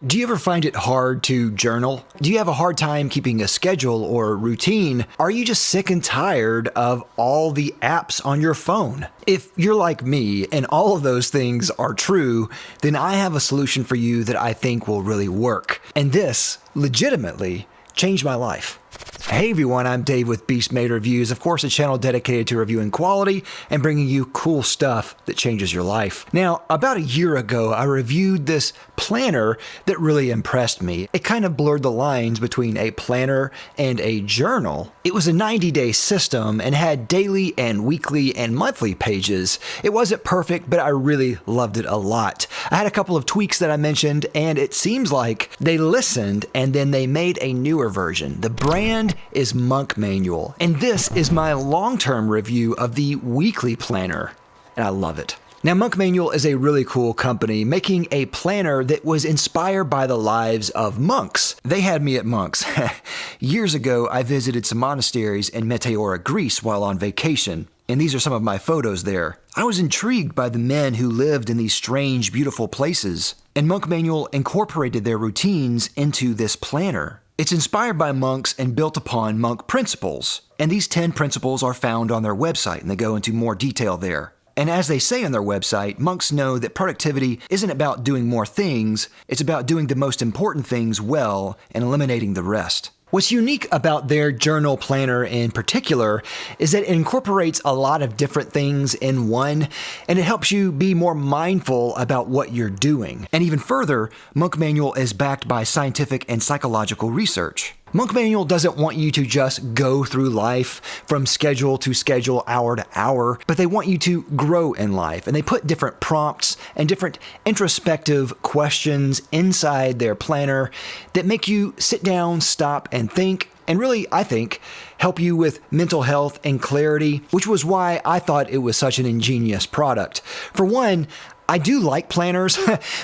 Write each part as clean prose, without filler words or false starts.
Do you ever find it hard to journal? Do you have a hard time keeping a schedule or routine? Are you just sick and tired of all the apps on your phone? If you're like me and all of those things are true, then I have a solution for you that I think will really work. And this legitimately changed my life. Hey everyone, I'm Dave with Beast Made Reviews, of course a channel dedicated to reviewing quality and bringing you cool stuff that changes your life. Now, about a year ago, I reviewed this planner that really impressed me. It kind of blurred the lines between a planner and a journal. It was a 90-day system and had daily and weekly and monthly pages. It wasn't perfect, but I really loved it a lot. I had a couple of tweaks that I mentioned, and it seems like they listened and then they made a newer version. The brand is Monk Manual, and this is my long-term review of the weekly planner, and I love it. Now, Monk Manual is a really cool company making a planner that was inspired by the lives of monks. They had me at monks. Years ago, I visited some monasteries in Meteora, Greece while on vacation, and these are some of my photos there. I was intrigued by the men who lived in these strange, beautiful places, and Monk Manual incorporated their routines into this planner. It's inspired by monks and built upon monk principles, and these 10 principles are found on their website, and they go into more detail there. And as they say on their website, monks know that productivity isn't about doing more things, it's about doing the most important things well and eliminating the rest. What's unique about their journal planner in particular is that it incorporates a lot of different things in one, and it helps you be more mindful about what you're doing. And even further, Monk Manual is backed by scientific and psychological research. Monk Manual doesn't want you to just go through life from schedule to schedule, hour to hour, but they want you to grow in life. And they put different prompts and different introspective questions inside their planner that make you sit down, stop, and think. And really, I think, help you with mental health and clarity, which was why I thought it was such an ingenious product. For one, I do like planners,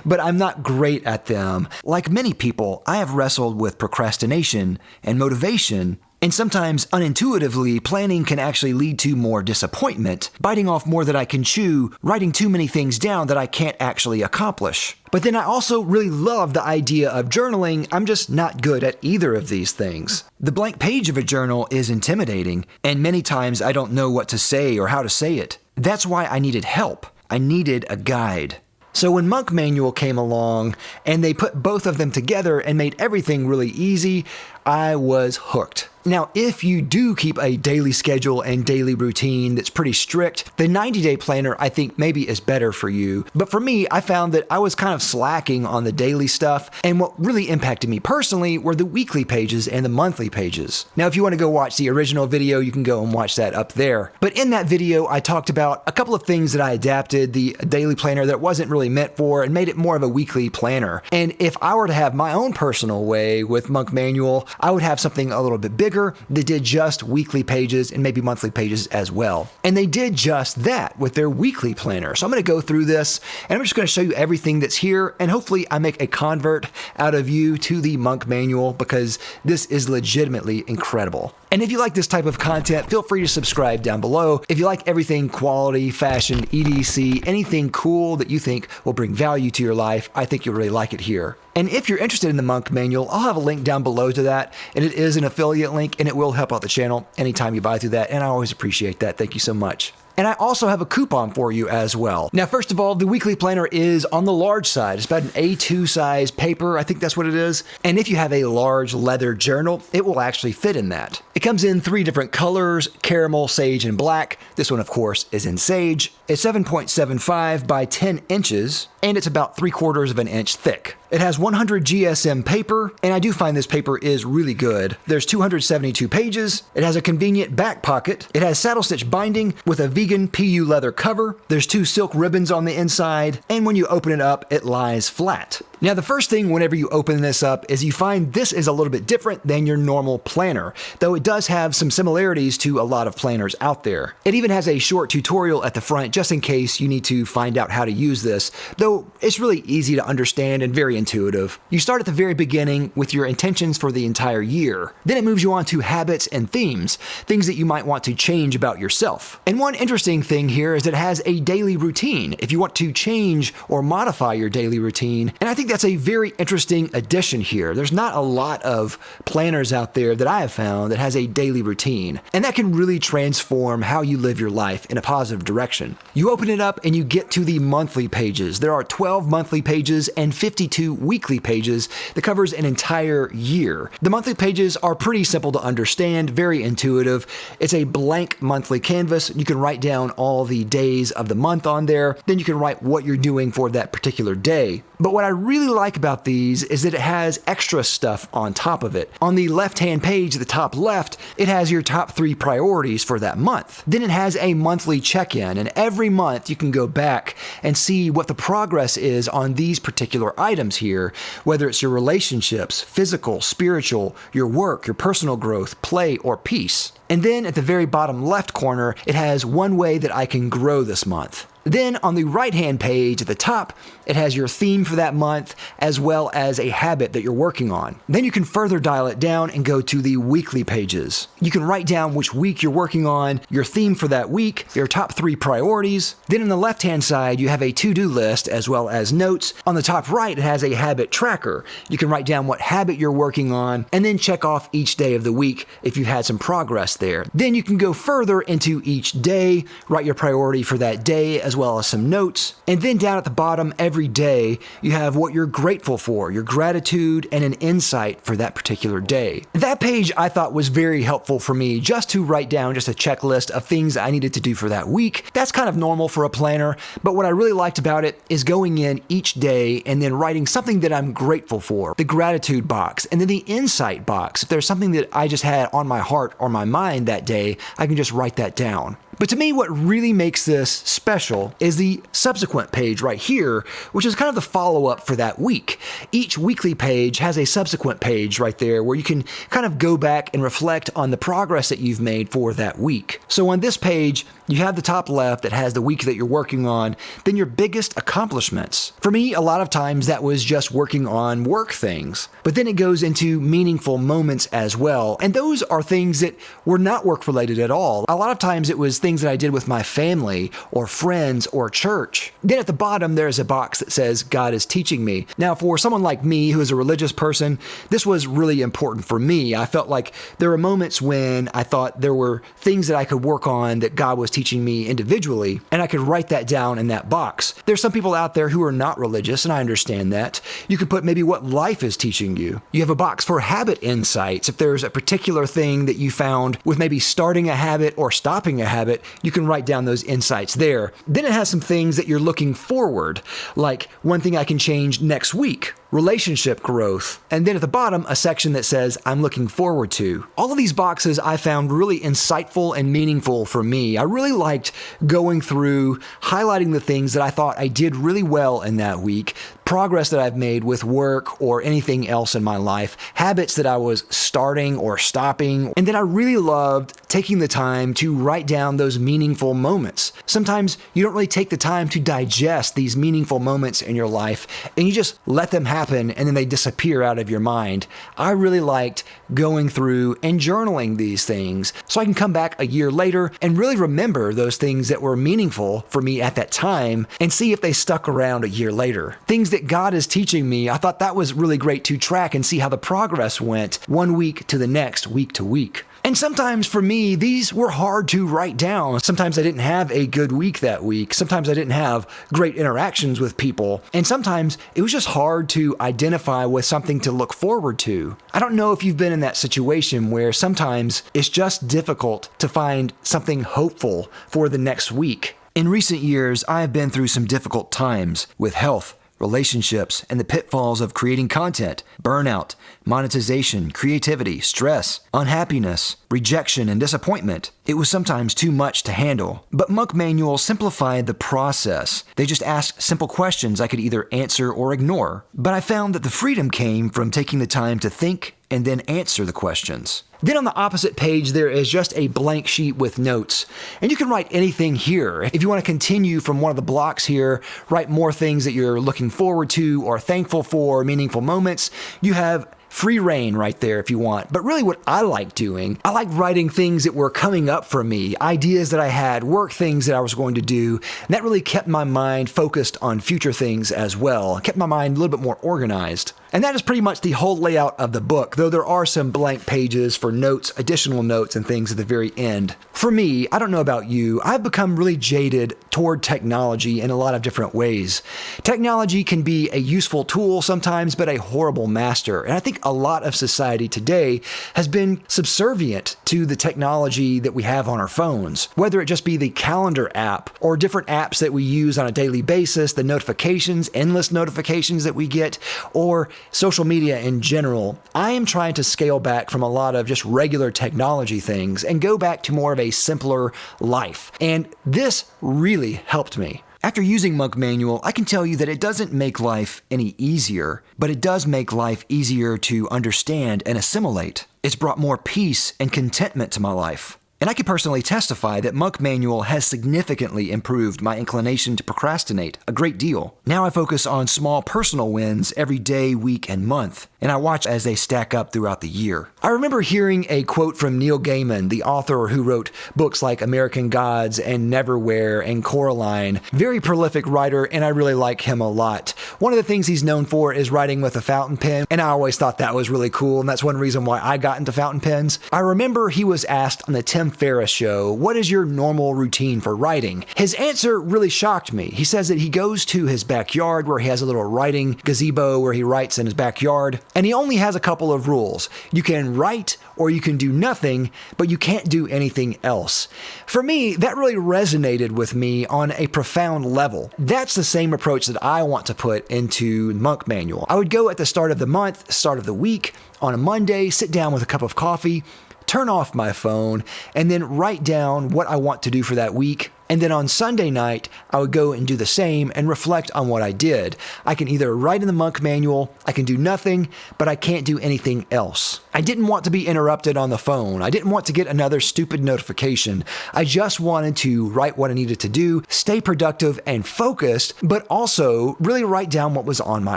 but I'm not great at them. Like many people, I have wrestled with procrastination and motivation, and sometimes unintuitively, planning can actually lead to more disappointment, biting off more than I can chew, writing too many things down that I can't actually accomplish. But then I also really love the idea of journaling. I'm just not good at either of these things. The blank page of a journal is intimidating, and many times I don't know what to say or how to say it. That's why I needed help. I needed a guide. So when Monk Manual came along and they put both of them together and made everything really easy, I was hooked. Now, if you do keep a daily schedule and daily routine that's pretty strict, the 90-day planner I think maybe is better for you. But for me, I found that I was kind of slacking on the daily stuff, and what really impacted me personally were the weekly pages and the monthly pages. Now, if you want to go watch the original video, you can go and watch that up there. But in that video, I talked about a couple of things that I adapted the daily planner that wasn't really meant for and made it more of a weekly planner. And if I were to have my own personal way with Monk Manual, I would have something a little bit bigger that did just weekly pages and maybe monthly pages as well. And they did just that with their weekly planner. So I'm going to go through this and I'm just going to show you everything that's here, and hopefully I make a convert out of you to the Monk Manual because this is legitimately incredible. And if you like this type of content, feel free to subscribe down below. If you like everything quality, fashion, EDC, anything cool that you think will bring value to your life, I think you'll really like it here. And if you're interested in the Monk Manual, I'll have a link down below to that, and it is an affiliate link, and it will help out the channel anytime you buy through that, and I always appreciate that. Thank you so much. And I also have a coupon for you as well. Now, first of all, the weekly planner is on the large side. It's about an A2 size paper. I think that's what it is. And if you have a large leather journal, it will actually fit in that. It comes in 3 different colors: caramel, sage, and black. This one, of course, is in sage. It's 7.75 by 10 inches, and it's about 3/4 of an inch thick. It has 100 GSM paper, and I do find this paper is really good. There's 272 pages. It has a convenient back pocket. It has saddle stitch binding with a vegan PU leather cover. There's 2 silk ribbons on the inside, and when you open it up, it lies flat. Now, the first thing whenever you open this up is you find this is a little bit different than your normal planner, though it does have some similarities to a lot of planners out there. It even has a short tutorial at the front just in case you need to find out how to use this, though it's really easy to understand and very intuitive. You start at the very beginning with your intentions for the entire year. Then it moves you on to habits and themes, things that you might want to change about yourself. And one interesting thing here is it has a daily routine if you want to change or modify your daily routine, and I think think that's a very interesting addition here. There's not a lot of planners out there that I have found that has a daily routine, and that can really transform how you live your life in a positive direction. You open it up and you get to the monthly pages. There are 12 monthly pages and 52 weekly pages that covers an entire year. The monthly pages are pretty simple to understand, very intuitive. It's a blank monthly canvas. You can write down all the days of the month on there. Then you can write what you're doing for that particular day. But what I really like about these is that it has extra stuff on top of it. On the left-hand page at the top left, it has your top 3 priorities for that month. Then it has a monthly check-in, and every month you can go back and see what the progress is on these particular items here, whether it's your relationships, physical, spiritual, your work, your personal growth, play, or peace. And then at the very bottom left corner, it has one way that I can grow this month. Then on the right-hand page at the top, it has your theme for that month as well as a habit that you're working on. Then you can further dial it down and go to the weekly pages. You can write down which week you're working on, your theme for that week, your top 3 priorities. Then on the left-hand side, you have a to-do list as well as notes. On the top right, it has a habit tracker. You can write down what habit you're working on and then check off each day of the week if you've had some progress there. Then you can go further into each day, write your priority for that day as well as some notes. And then down at the bottom every day, you have what you're grateful for, your gratitude, and an insight for that particular day. That page I thought was very helpful for me just to write down just a checklist of things I needed to do for that week. That's kind of normal for a planner, but what I really liked about it is going in each day and then writing something that I'm grateful for, the gratitude box, and then the insight box. If there's something that I just had on my heart or my mind that day, I can just write that down. But to me, what really makes this special is the subsequent page right here, which is kind of the follow-up for that week. Each weekly page has a subsequent page right there where you can kind of go back and reflect on the progress that you've made for that week. So on this page, you have the top left that has the week that you're working on, then your biggest accomplishments. For me, a lot of times that was just working on work things, but then it goes into meaningful moments as well. And those are things that were not work related at all. A lot of times it was things that I did with my family or friends or church. Then at the bottom, there's a box that says, God is teaching me. Now, for someone like me who is a religious person, this was really important for me. I felt like there were moments when I thought there were things that I could work on that God was teaching me individually, and I could write that down in that box. There's some people out there who are not religious, and I understand that. You could put maybe what life is teaching you. You have a box for habit insights. If there's a particular thing that you found with maybe starting a habit or stopping a habit, you can write down those insights there. Then it has some things that you're looking forward, like one thing I can change next week, relationship growth, and then at the bottom, a section that says, I'm looking forward to. All of these boxes I found really insightful and meaningful for me. I really liked going through, highlighting the things that I thought I did really well in that week, progress that I've made with work or anything else in my life, habits that I was starting or stopping, and then I really loved taking the time to write down those meaningful moments. Sometimes you don't really take the time to digest these meaningful moments in your life, and you just let them happen and then they disappear out of your mind. I really liked going through and journaling these things so I can come back a year later and really remember those things that were meaningful for me at that time and see if they stuck around a year later. Things that God is teaching me, I thought that was really great to track and see how the progress went one week to the next, week to week. And sometimes for me, these were hard to write down. Sometimes I didn't have a good week that week. Sometimes I didn't have great interactions with people. And sometimes it was just hard to identify with something to look forward to. I don't know if you've been in that situation where sometimes it's just difficult to find something hopeful for the next week. In recent years, I have been through some difficult times with health, relationships, and the pitfalls of creating content, burnout, monetization, creativity, stress, unhappiness, rejection, and disappointment. It was sometimes too much to handle. But Monk Manual simplified the process. They just asked simple questions I could either answer or ignore. But I found that the freedom came from taking the time to think and then answer the questions. Then on the opposite page, there is just a blank sheet with notes. And you can write anything here. If you want to continue from one of the blocks here, write more things that you're looking forward to or thankful for, meaningful moments, you have Free reign right there if you want. But really what I like doing, I like writing things that were coming up for me, ideas that I had, work things that I was going to do. And that really kept my mind focused on future things as well. It kept my mind a little bit more organized. And that is pretty much the whole layout of the book, though there are some blank pages for notes, additional notes and things at the very end. For me, I don't know about you, I've become really jaded toward technology in a lot of different ways. Technology can be a useful tool sometimes, but a horrible master. And I think a lot of society today has been subservient to the technology that we have on our phones, whether it just be the calendar app or different apps that we use on a daily basis, the notifications, endless notifications that we get, or social media in general. I am trying to scale back from a lot of just regular technology things and go back to more of a simpler life. And this really helped me. After using Monk Manual, I can tell you that it doesn't make life any easier, but it does make life easier to understand and assimilate. It's brought more peace and contentment to my life. And I can personally testify that Monk Manual has significantly improved my inclination to procrastinate a great deal. Now I focus on small personal wins every day, week, and month, and I watch as they stack up throughout the year. I remember hearing a quote from Neil Gaiman, the author who wrote books like American Gods and Neverwhere and Coraline. Very prolific writer, and I really like him a lot. One of the things he's known for is writing with a fountain pen, and I always thought that was really cool, and that's one reason why I got into fountain pens. I remember he was asked on the Tim Ferriss show, what is your normal routine for writing? His answer really shocked me. He says that he goes to his backyard where he has a little writing gazebo where he writes in his backyard, and he only has a couple of rules. You can write or you can do nothing, but you can't do anything else. For me, that really resonated with me on a profound level. That's the same approach that I want to put into Monk Manual. I would go at the start of the month, start of the week, on a Monday, sit down with a cup of coffee, turn off my phone, and then write down what I want to do for that week. And then on Sunday night, I would go and do the same and reflect on what I did. I can either write in the Monk Manual, I can do nothing, but I can't do anything else. I didn't want to be interrupted on the phone. I didn't want to get another stupid notification. I just wanted to write what I needed to do, stay productive and focused, but also really write down what was on my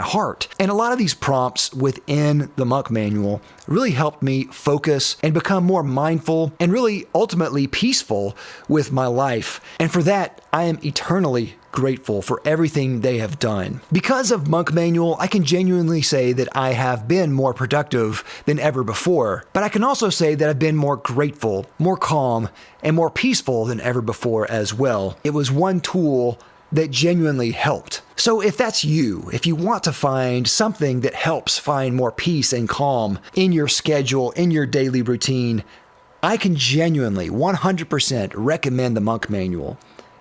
heart. And a lot of these prompts within the Monk Manual really helped me focus and become more mindful and really ultimately peaceful with my life. And for that, I am eternally grateful for everything they have done. Because of Monk Manual, I can genuinely say that I have been more productive than ever before. But I can also say that I've been more grateful, more calm, and more peaceful than ever before as well. It was one tool that genuinely helped. So if that's you, if you want to find something that helps find more peace and calm in your schedule, in your daily routine, I can genuinely 100% recommend the Monk Manual.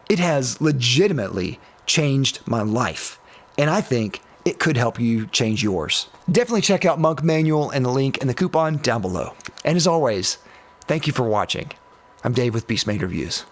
It has legitimately changed my life, and I think it could help you change yours. Definitely check out Monk Manual and the link and the coupon down below. And as always, thank you for watching. I'm Dave with Beastmade Reviews.